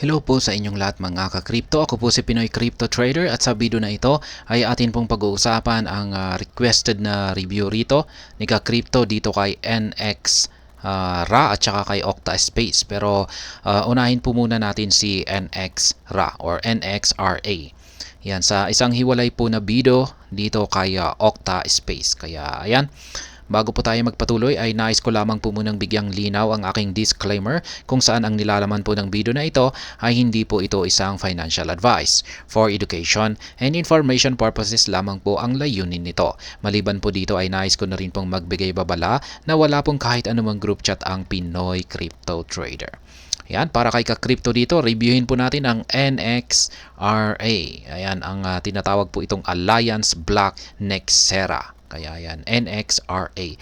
Hello po sa inyong lahat mga ka-crypto. Ako po si Pinoy Crypto Trader at sa video na ito ay atin pong pag-uusapan ang requested na review rito ni ka-crypto dito kay NX Ra at saka kay Octa Space. Pero unahin po muna natin si NX Ra or NXRA. Yan, sa isang hiwalay po na video dito kay Octa Space. Kaya ayan, bago po tayo magpatuloy ay nais ko lamang po munang bigyang linaw ang aking disclaimer kung saan ang nilalaman po ng video na ito ay hindi po ito isang financial advice. For education and information purposes lamang po ang layunin nito. Maliban po dito ay nais ko na rin pong magbigay babala na wala pong kahit anumang group chat ang Pinoy Crypto Trader. Yan, para kay ka-crypto dito, reviewin po natin ang NXRA. Ayan, ang tinatawag po itong Alliance Black Nexera. Kaya yan, NXRA.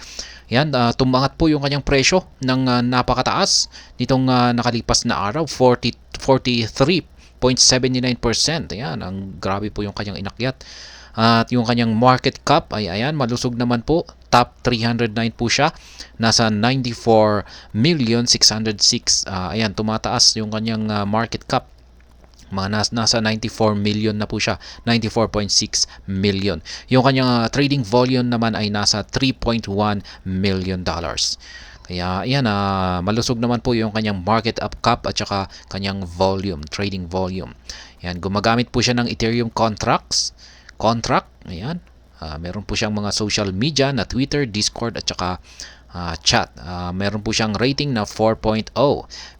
Yan, tumangat po yung kanyang presyo ng napakataas nitong nakalipas na araw, 43.79%. Ayan, ang grabe po yung kanyang inakyat. At yung kanyang market cap ay ayan, malusog naman po. Top 309 po siya. Nasa 94,606. Ayan, tumataas yung kanyang market cap. Nasa 94 million na po siya, 94.6 million. Yung kanyang trading volume naman ay nasa 3.1 million dollars. Kaya ayan, malusog naman po yung kanyang market cap at saka kanyang volume, trading volume. Ayan, gumagamit po siya ng Ethereum contract. Ayan, meron po siyang mga social media na Twitter, Discord at saka chat. Meron po siyang rating na 4.0.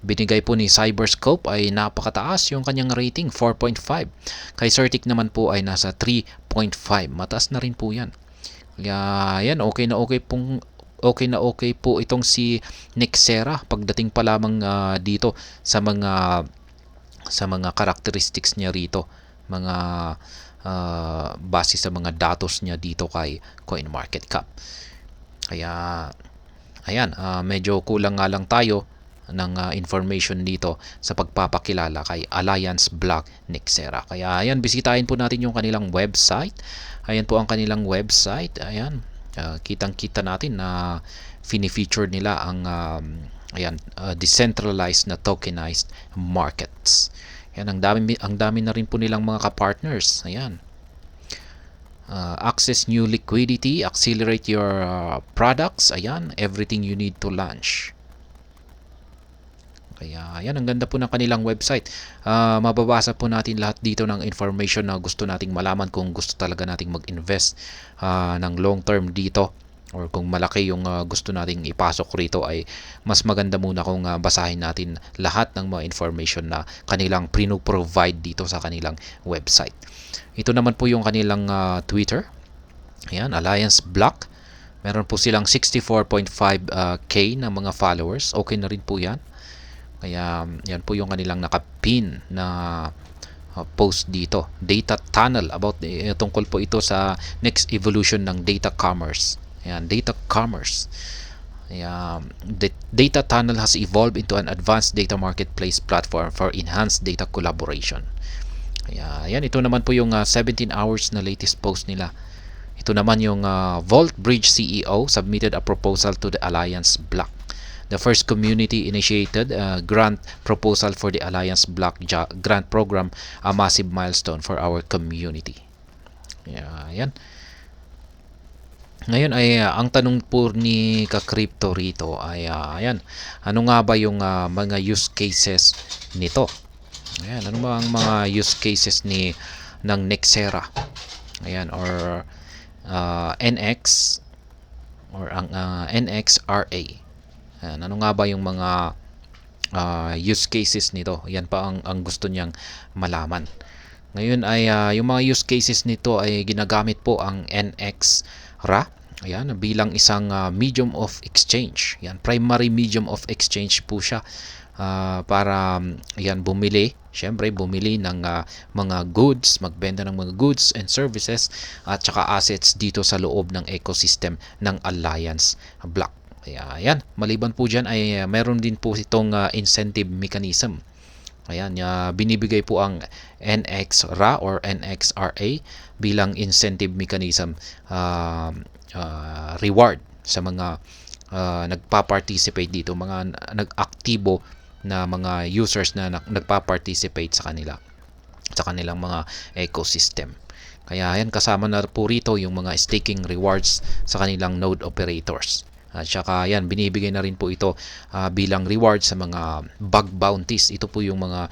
Binigay po ni Cyberscope ay napakataas yung kanyang rating, 4.5. Kay Certic naman po ay nasa 3.5. Mataas na rin po yan. Kaya yan, okay na okay po itong si Nexera pagdating pa lamang dito sa mga characteristics niya rito, mga base sa mga datos niya dito kay CoinMarketCap. Kaya ayan, medyo kulang nga lang tayo ng information dito sa pagpapakilala kay Alliance Black Nexera. Kaya ayan, bisitahin po natin yung kanilang website. Ayan po ang kanilang website. Ayan, kitang-kita natin na fini-feature nila ang decentralized na tokenized markets. Ayan, ang dami na rin po nilang mga ka-partners. Ayan. Access new liquidity, accelerate your products, ayan, everything you need to launch. Kaya ayan, ang ganda po ng kanilang website. Mababasa po natin lahat dito ng information na gusto nating malaman kung gusto talaga nating mag-invest ng long term dito, or kung malaki yung gusto nating ipasok rito, ay mas maganda muna kung basahin natin lahat ng mga information na kanilang provide dito sa kanilang website. Ito naman po yung kanilang Twitter. Ayan, Alliance Black. Meron po silang 64.5k na mga followers. Okay na rin po yan. Kaya yan po yung kanilang nakapin na post dito. Data Tunnel, tungkol po ito sa next evolution ng data commerce. Ayan, data commerce. The Data Tunnel has evolved into an advanced data marketplace platform for enhanced data collaboration. Ayan, ito naman po yung 17 hours na latest post nila. Ito naman yung Vault Bridge CEO submitted a proposal to the Alliance Black. The first community-initiated grant proposal for the Alliance Black grant program, a massive milestone for our community. Ayan. Ngayon ay ang tanong po ni ka-crypto rito ay ayan, ano nga ba yung mga use cases nito? Ayan, ano ba ang mga use cases ng Nexera? Ayan, or NX or ang NXRA. Ayan, ano nga ba yung mga use cases nito? Yan pa ang gusto niyang malaman. Ngayon ay yung mga use cases nito ay ginagamit po ang NXRA. Ayan, bilang isang medium of exchange. Yan, primary medium of exchange po siya. Para bumili ng mga goods, magbenta ng mga goods and services at saka assets dito sa loob ng ecosystem ng Alliance Black. Kaya ayan, maliban po dyan ay meron din po itong incentive mechanism. Ayan, binibigay po ang NXRA or NXRA bilang incentive mechanism, reward sa mga nagpa-participate dito, mga nag-aktibo na mga users na nagpa-participate sa kanilang mga ecosystem. Kaya yan, kasama na po rito yung mga staking rewards sa kanilang node operators. At saka yan, binibigay na rin po ito bilang reward sa mga bug bounties. Ito po yung mga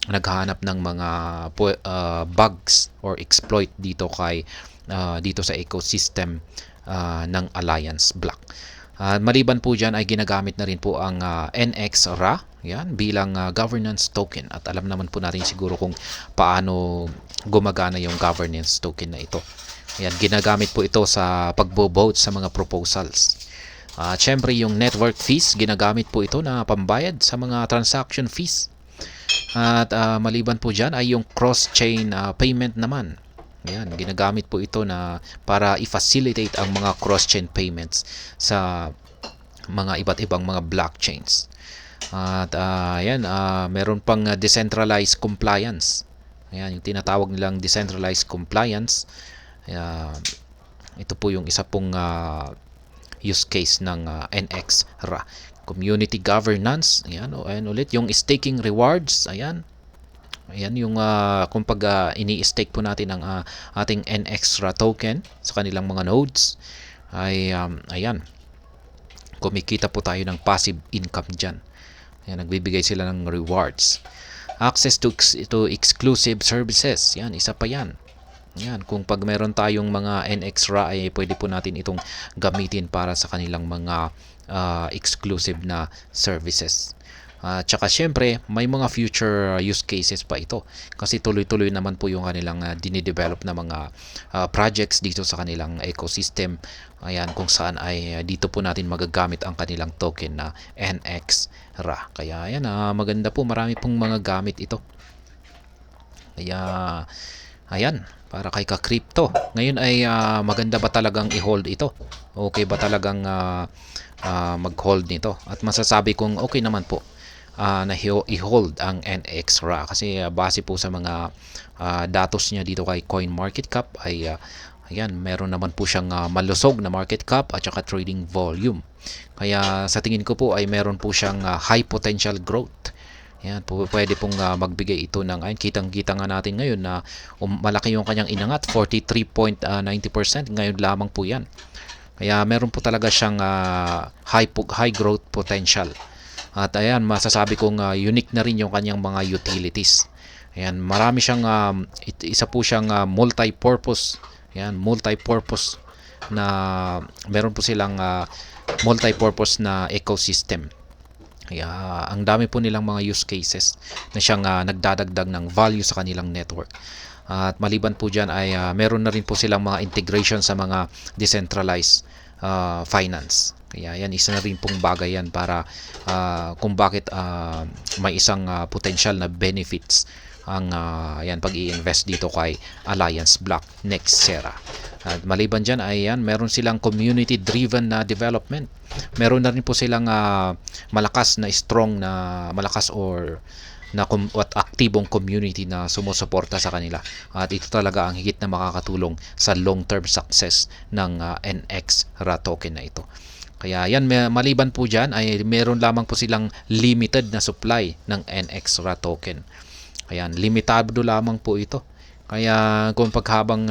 naghahanap ng mga bugs or exploit dito dito sa ecosystem ng Alliance Block. Maliban po dyan ay ginagamit na rin po ang NXRA yan, bilang governance token. At alam naman po natin siguro kung paano gumagana yung governance token na ito. Yan, ginagamit po ito sa pagbo-vote sa mga proposals. Siyempre yung network fees, ginagamit po ito na pambayad sa mga transaction fees. At maliban po dyan ay yung cross-chain payment naman. Yan, ginagamit po ito na para i-facilitate ang mga cross-chain payments sa mga iba't ibang mga blockchains. At meron pang decentralized compliance. Ayan, yung tinatawag nilang decentralized compliance. Ito po yung isa pong use case ng NXRA. Community governance. Ayan, ayan ulit. Yung staking rewards. Ayan. Ayan yung kung ini-stake po natin ang ating NXRA token sa kanilang mga nodes. Ayan. Kumikita po tayo ng passive income dyan. Ayan, nagbibigay sila ng rewards. Access to exclusive services. Yan, isa pa yan. Yan, kung pag meron tayong mga NXRA ay pwede po natin itong gamitin para sa kanilang mga exclusive na services. Tsaka syempre, may mga future use cases pa ito. Kasi tuloy-tuloy naman po yung kanilang dinidevelop na mga projects dito sa kanilang ecosystem. Ayan, kung saan ay dito po natin magagamit ang kanilang token na NXRA. Kaya ayan, maganda po. Marami pong mga gamit ito. Kaya, ayan, para kay ka-crypto. Ngayon ay maganda ba talagang i-hold ito? Okay ba talagang mag-hold nito? At masasabi kong okay naman po na i-hold ang NXRA kasi base po sa mga datos niya dito kay CoinMarketCap ay ayan, meron naman po siyang malusog na market cap at saka trading volume. Kaya sa tingin ko po ay meron po siyang high potential growth. Ayan, pwede pong magbigay ito ng, ayun, kitang-kita nga natin ngayon na malaki yung kanyang inangat, 43.90%. Ngayon lamang po yan. Kaya meron po talaga siyang high growth potential. At ayan, masasabi kong unique na rin yung kanyang mga utilities. Ayan, marami siyang, isa po siyang multi-purpose. Ayan, multi-purpose na, meron po silang multi-purpose na ecosystem. Kaya ang dami po nilang mga use cases na siyang nagdadagdag ng value sa kanilang network. At maliban po dyan ay meron na rin po silang mga integration sa mga decentralized finance. Kaya yan, isa na rin pong bagay yan para kung bakit may isang potential na benefits ang pag-i-invest dito kay Alliance Block Nextera. At maliban dyan ay yan, meron silang community-driven na development. Meron na rin po silang malakas at aktibong community na sumusuporta sa kanila. At ito talaga ang higit na makakatulong sa long-term success ng NXRA token na ito. Kaya yan, maliban po dyan ay meron lamang po silang limited na supply ng NXRA token. Ayan, limitado lamang po ito. Kaya kung paghabang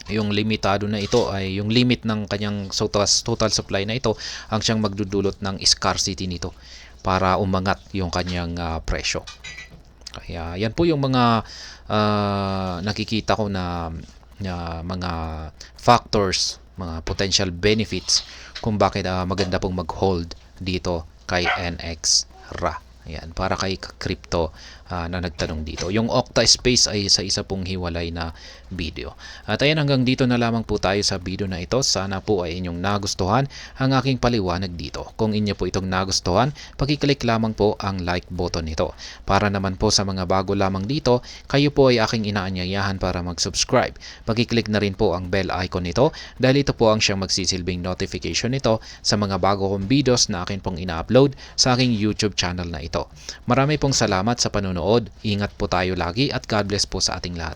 yung limitado na ito ay yung limit ng kanyang total supply na ito ang siyang magdudulot ng scarcity nito para umangat yung kanyang presyo. Kaya yan po yung mga nakikita ko na mga factors, mga potential benefits kung bakit maganda pong mag-hold dito kay NXRA. Ayan, para kay crypto na nagtanong dito. Yung Octa Space ay isa pong hiwalay na video. At ayan, hanggang dito na lamang po tayo sa video na ito. Sana po ay inyong nagustuhan ang aking paliwanag dito. Kung inyo po itong nagustuhan, pakiclick lamang po ang like button nito. Para naman po sa mga bago lamang dito, kayo po ay aking inaanyayahan para mag-subscribe. Pakiclick na rin po ang bell icon nito dahil ito po ang siyang magsisilbing notification nito sa mga bago kong videos na akin pong ina-upload sa aking YouTube channel na ito. Marami pong salamat sa panonood. Ingat po tayo lagi at God bless po sa ating lahat.